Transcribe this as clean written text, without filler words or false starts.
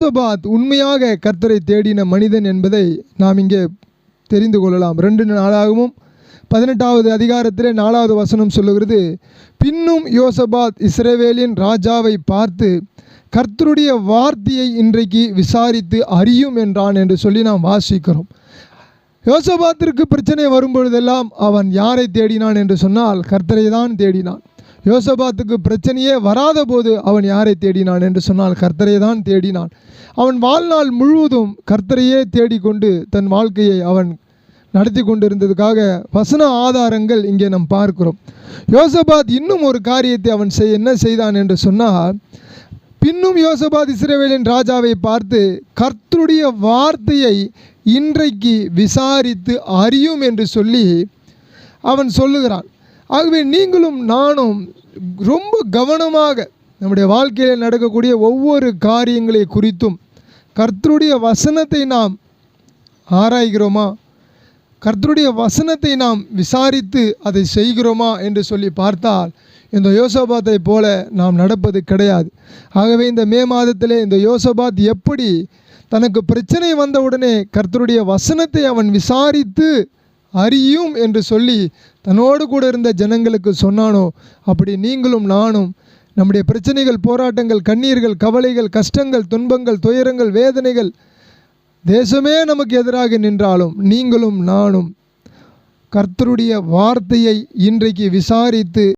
யோசபாத் உண்மையாக கர்த்தரை தேடின மனிதன் என்பதை நாம் இங்கே தெரிந்து கொள்ளலாம். 2 நாளாகவும் 18வது அதிகாரத்திலே 4வது வசனம் சொல்லுகிறது, பின்னும் யோசபாத் இஸ்ரவேலின் ராஜாவை பார்த்து கர்த்தருடைய வார்த்தையை இன்றைக்கு விசாரித்து அறியும் என்றான் என்று சொல்லி நாம் வாசிக்கிறோம். யோசபாத்திற்கு பிரச்சனை வரும்பொழுதெல்லாம் அவன் யாரை தேடினான் என்று சொன்னால் கர்த்தரை தான் தேடினான். யோசபாத்துக்கு பிரச்சனையே வராத போது அவன் யாரை தேடினான் என்று சொன்னால் கர்த்தரை தான் தேடினான். அவன் வாழ்நாள் முழுவதும் கர்த்தரையே தேடிக்கொண்டு தன் வாழ்க்கையை அவன் நடத்தி கொண்டிருந்ததுக்காக வசன ஆதாரங்கள் இங்கே நாம் பார்க்கிறோம். யோசபாத் இன்னும் ஒரு காரியத்தை அவன் என்ன செய்தான் என்று சொன்னால், பின்னும் யோசபாத் இஸ்ரவேலின் ராஜாவை பார்த்து கர்த்தருடைய வார்த்தையை இன்றைக்கு விசாரித்து அறியும் என்று சொல்லி அவன் சொல்லுகிறான். ஆகவே நீங்களும் நானும் ரொம்ப கவனமாக நம்முடைய வாழ்க்கையில் நடக்கக்கூடிய ஒவ்வொரு காரியங்களை குறித்தும் கர்த்தருடைய வசனத்தை நாம் ஆராய்கிறோமா, கர்த்தருடைய வசனத்தை நாம் விசாரித்து அதை செய்கிறோமா என்று சொல்லி பார்த்தால் இந்த யோசபாத்தை போல நாம் நடப்பது கிடையாது. ஆகவே இந்த மே மாதத்திலே இந்த யோசபாத் எப்படி தனக்கு பிரச்சனை வந்தவுடனே கர்த்தருடைய வசனத்தை அவன் விசாரித்து அறியும் என்று சொல்லி தன்னோடு கூட இருந்த ஜனங்களுக்கு சொன்னானோ, அப்படி நீங்களும் நானும் நம்முடைய பிரச்சனைகள், போராட்டங்கள், கண்ணீர்கள், கவலைகள், கஷ்டங்கள், துன்பங்கள், துயரங்கள், வேதனைகள், தேசமே நமக்கு எதிராக நின்றாலும் நீங்களும் நானும் கர்த்தருடைய வார்த்தையை இன்றைக்கு விசாரித்து